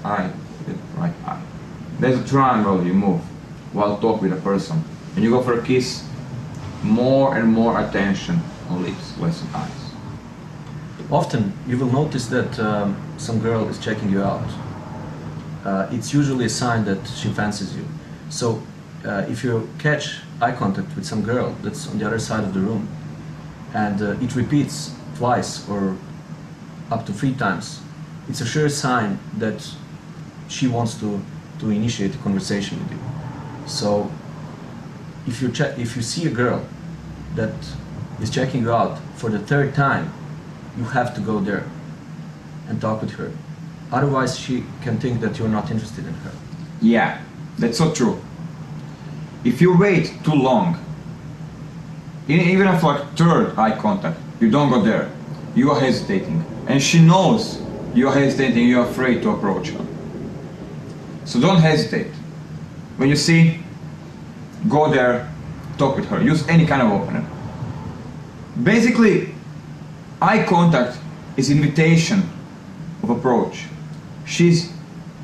eye with right eye. There's a triangle you move while talk with a person. When you go for a kiss, more and more attention on lips, less on eyes. Often you will notice that some girl is checking you out. It's usually a sign that she fancies you. So if you catch eye contact with some girl that's on the other side of the room and it repeats twice or up to 3 times, it's a sure sign that she wants to initiate a conversation with you. So if you see a girl that is checking you out for the 3rd time, you have to go there and talk with her. Otherwise she can think that you're not interested in her. Yeah, that's so true. If you wait too long, even after like 3rd eye contact, you don't go there, you are hesitating. And she knows you are hesitating, you are afraid to approach her. So don't hesitate. When you see, go there, talk with her, use any kind of opener. Basically, eye contact is invitation of approach. She's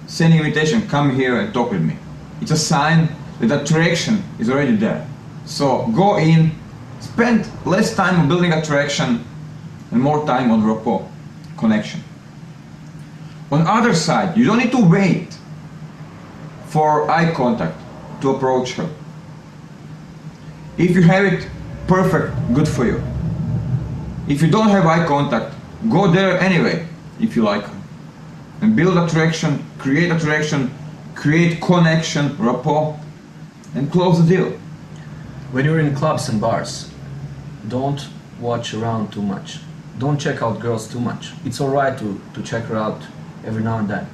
sending invitation, come here and talk with me. It's a sign that attraction is already there. So go in, spend less time on building attraction and more time on rapport, connection. On the other side, you don't need to wait for eye contact to approach her. If you have it, perfect, good for you. If you don't have eye contact, go there anyway, if you like her. And build attraction, create connection, rapport, and close the deal. When you're in clubs and bars, don't watch around too much. Don't check out girls too much. It's alright to check her out every now and then.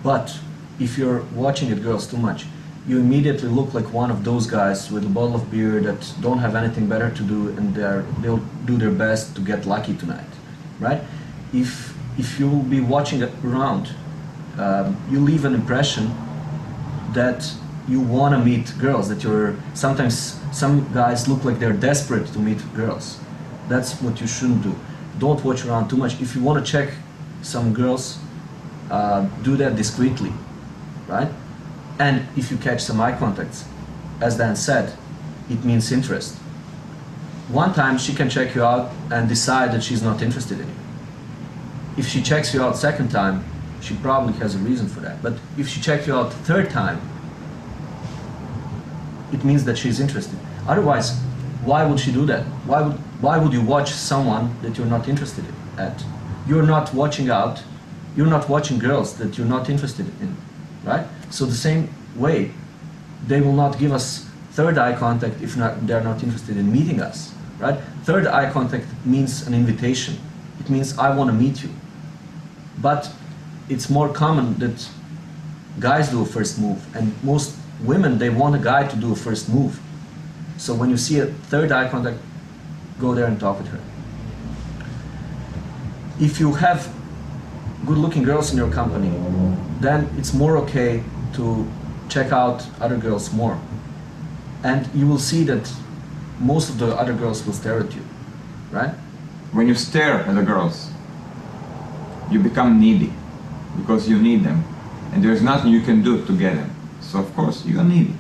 But if you're watching at girls too much, you immediately look like one of those guys with a bottle of beer that don't have anything better to do and they'll do their best to get lucky tonight, right? If you'll be watching around, you leave an impression that you want to meet girls, that sometimes some guys look like they're desperate to meet girls. That's what you shouldn't do. Don't watch around too much. If you want to check some girls, do that discreetly, right? And if you catch some eye contacts, as Dan said, it means interest. One time she can check you out and decide that she's not interested in you. If she checks you out 2nd time, she probably has a reason for that. But if she checks you out 3rd time, it means that she's interested. Otherwise, why would she do that? Why would you watch someone that you're not interested at? You're not watching girls that you're not interested in, right? So the same way, they will not give us 3rd eye contact if they're not interested in meeting us, right? 3rd eye contact means an invitation. It means I want to meet you. But it's more common that guys do a first move, and most women, they want a guy to do a first move. So when you see a 3rd eye contact, go there and talk with her. If you have good-looking girls in your company, then it's more okay to check out other girls more. And you will see that most of the other girls will stare at you, right? When you stare at the girls, you become needy because you need them. And there's nothing you can do to get them. So of course, you are needy.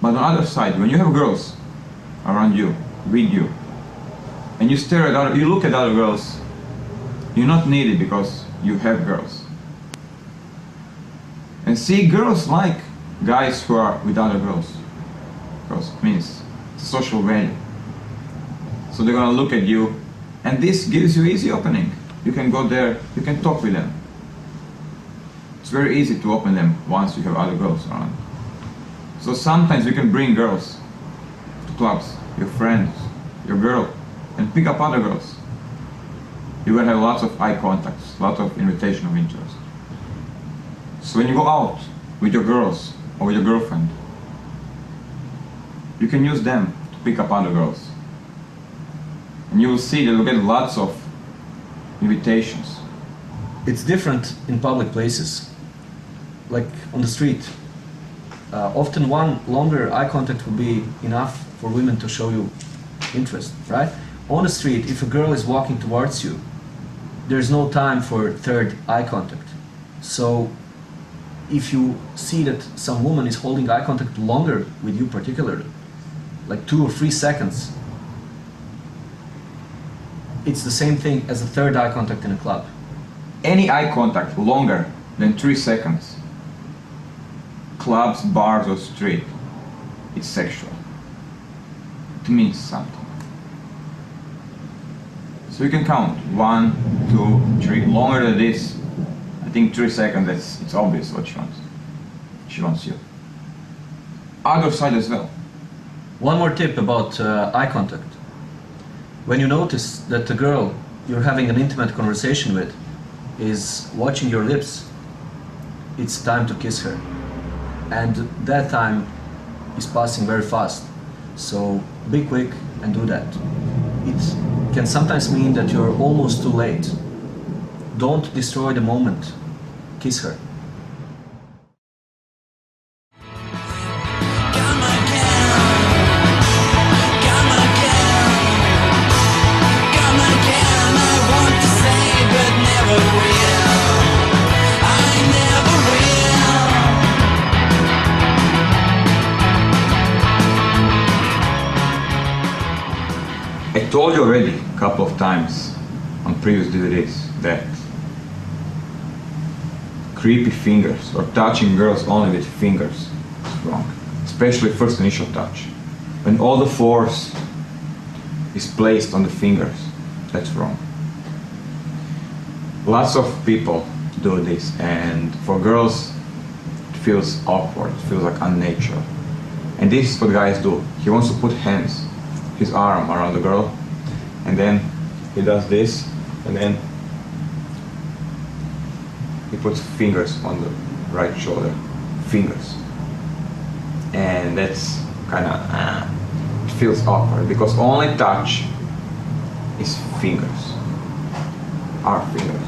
But on the other side, when you have girls around you, with you, and you you look at other girls, you're not needy because you have girls. And see, girls like guys who are with other girls. Because it means it's a social value. So they're gonna look at you, and this gives you easy opening. You can go there, you can talk with them. It's very easy to open them once you have other girls around. So sometimes you can bring girls to clubs, your friends, your girl, and pick up other girls. You're gonna have lots of eye contacts, lots of invitation of interest. So when you go out with your girls or with your girlfriend, you can use them to pick up other girls. And you will see that you'll get lots of invitations. It's different in public places, like on the street. Often one longer eye contact will be enough for women to show you interest, right? On the street, if a girl is walking towards you, there's no time for 3rd eye contact. So if you see that some woman is holding eye contact longer with you particularly, like 2 or 3 seconds, it's the same thing as a third eye contact in a club. Any eye contact longer than 3 seconds, clubs, bars or street, it's sexual. It means something. So you can count 1, 2, 3. Longer than this, I think 3 seconds. It's obvious what she wants. She wants you. Other side as well. One more tip about eye contact. When you notice that the girl you're having an intimate conversation with is watching your lips, it's time to kiss her. And that time is passing very fast. So be quick and do that. It can sometimes mean that you're almost too late. Don't destroy the moment. Kiss her. I told you already a couple of times on previous DVDs that creepy fingers or touching girls only with fingers is wrong, especially first initial touch. When all the force is placed on the fingers, that's wrong. Lots of people do this, and for girls it feels awkward, it feels like unnatural. And this is what guys do. He wants to put his arm around the girl, and then he does this, and then he puts fingers on the right shoulder. Fingers. And that's kind of, it feels awkward, because only touch is fingers. Our fingers.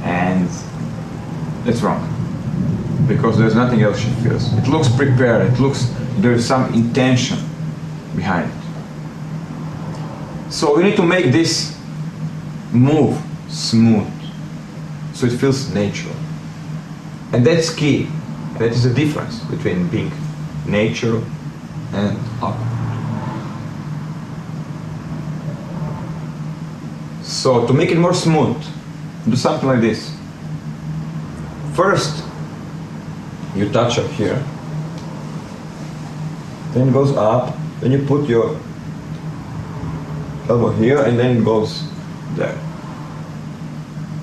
And that's wrong. Because there's nothing else she feels. It looks prepared, it looks, there's some intention behind it. So we need to make this move smooth, so it feels natural. And that's key. That is the difference between being natural and awkward. So to make it more smooth, do something like this. First, you touch up here, then it goes up, then you put your elbow here, and then it goes there.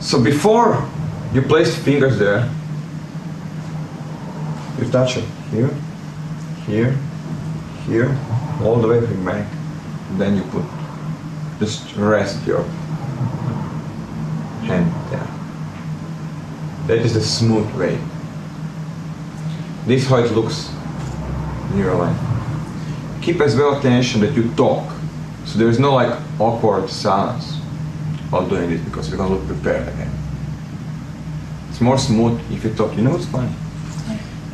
So before you place the fingers there, you touch it here, here, here, all the way back. Then you put, just rest your hand there. That is the smooth way. This is how it looks in your life. Keep as well attention that you talk. So there is no like awkward silence while doing this, because we're gonna look prepared again. It's more smooth if you talk. You know what's funny?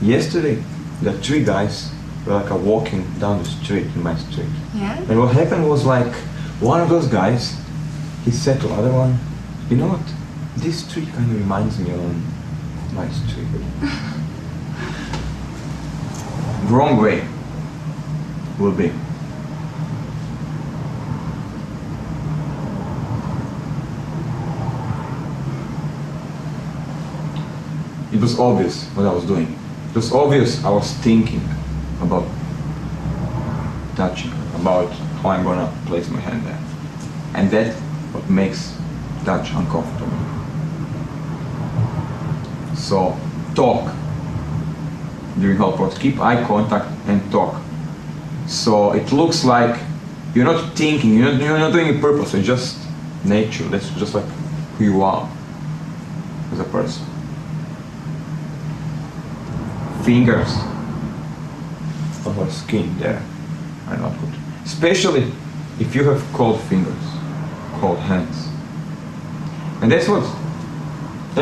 Yesterday, the 3 guys were like walking down the street, in my street. Yeah? And what happened was like, one of those guys, he said to the other one, you know what? This street kind of reminds me of my street. Wrong way will be. It was obvious what I was doing. It was obvious I was thinking about touching, about how I'm gonna place my hand there. And that's what makes touch uncomfortable. So talk during whole process. Keep eye contact and talk. So it looks like you're not thinking, you're not doing it purposely, it's just nature. That's just like who you are as a person. Fingers on her skin there are not good. Especially if you have cold fingers, cold hands. And that's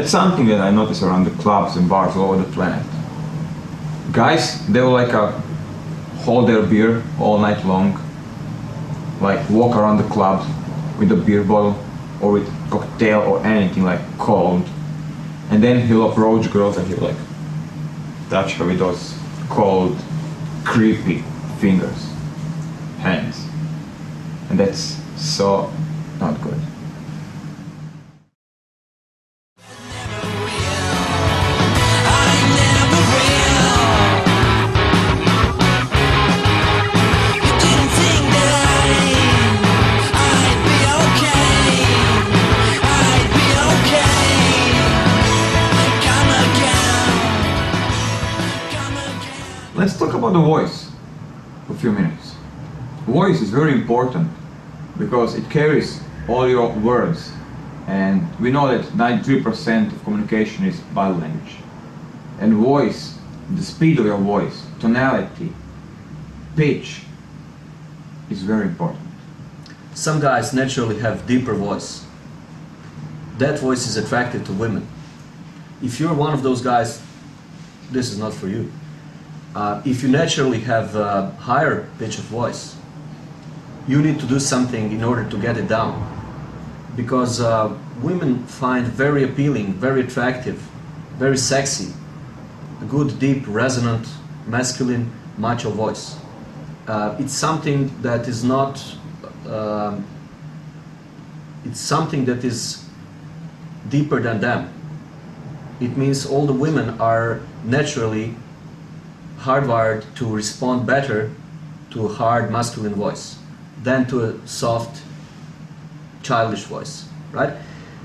something that I notice around the clubs and bars all over the planet. Guys, they will like hold their beer all night long, like walk around the clubs with a beer bottle or with cocktail or anything like cold, and then he'll approach girls and he'll like touch her with those cold, creepy fingers, hands. And that's so not good. Let's talk about the voice for a few minutes. Voice is very important because it carries all your words, and we know that 93% of communication is body language. And voice, the speed of your voice, tonality, pitch is very important. Some guys naturally have deeper voice. That voice is attractive to women. If you're one of those guys, this is not for you. If you naturally have a higher pitch of voice, you need to do something in order to get it down. Because women find very appealing, very attractive, very sexy, a good, deep, resonant, masculine, macho voice. It's something that is not, it's something that is deeper than them. It means all the women are naturally hardwired to respond better to a hard masculine voice than to a soft childish voice, right?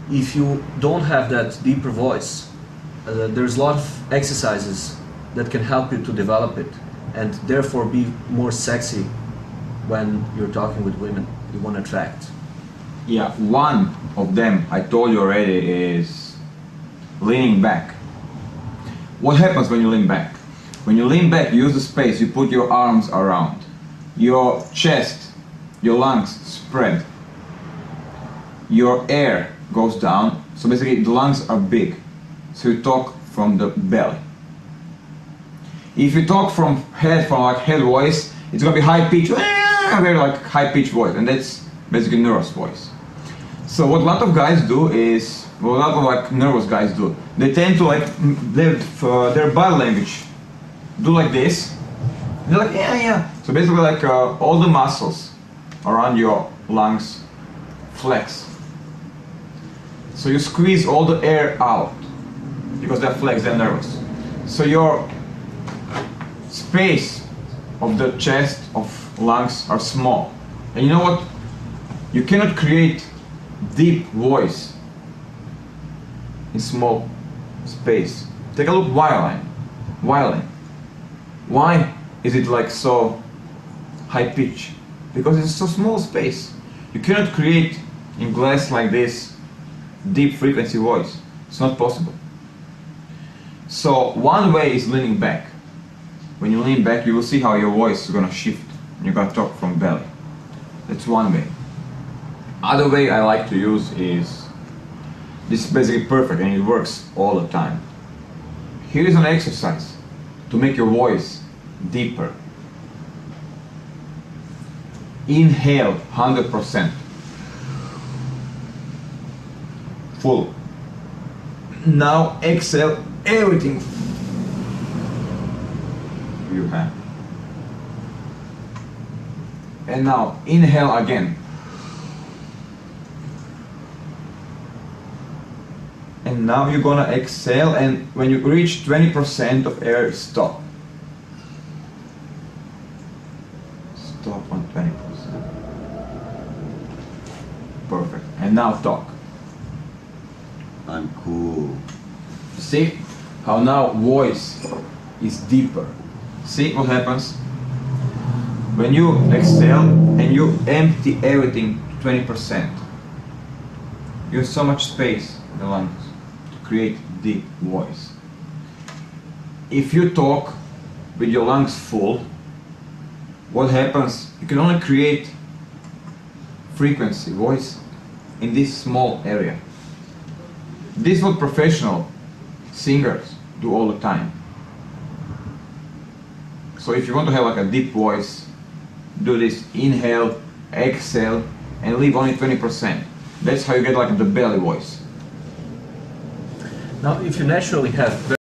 If you don't have that deeper voice, there's a lot of exercises that can help you to develop it and therefore be more sexy when you're talking with women you want to attract. Yeah, one of them I told you already is leaning back. What happens when you lean back? When you lean back, you use the space, you put your arms around. Your chest, your lungs spread. Your air goes down, so basically the lungs are big. So you talk from the belly. If you talk from head voice, it's gonna be high pitch, very like high pitch voice, and that's basically nervous voice. So what a lot of guys do is, what a lot of like nervous guys do, they tend to like their body language do like this. They're like, yeah, yeah. So basically like all the muscles around your lungs flex. So you squeeze all the air out because they're flexed, they're nervous. So your space of the chest, of lungs are small. And you know what? You cannot create deep voice in small space. Take a look violin. Violin. Why is it like so high pitch? Because it's so small space. You cannot create in glass like this deep frequency voice. It's not possible. So one way is leaning back. When you lean back, you will see how your voice is gonna shift. You're gonna talk from belly. That's one way. Other way I like to use is, this is basically perfect and it works all the time. Here is an exercise to make your voice deeper. Inhale 100%. Full. Now exhale everything you have. And now inhale again. And now you're gonna exhale, and when you reach 20% of air, stop. Stop on 20%. Perfect. And now talk. I'm cool. See how now voice is deeper. See what happens? When you exhale and you empty everything to 20%, you have so much space in the lungs to create deep voice. If you talk with your lungs full, what happens? You can only create frequency, voice, in this small area. This is what professional singers do all the time. So if you want to have like a deep voice, do this: inhale, exhale, and leave only 20%. That's how you get like the belly voice. Now, if you naturally have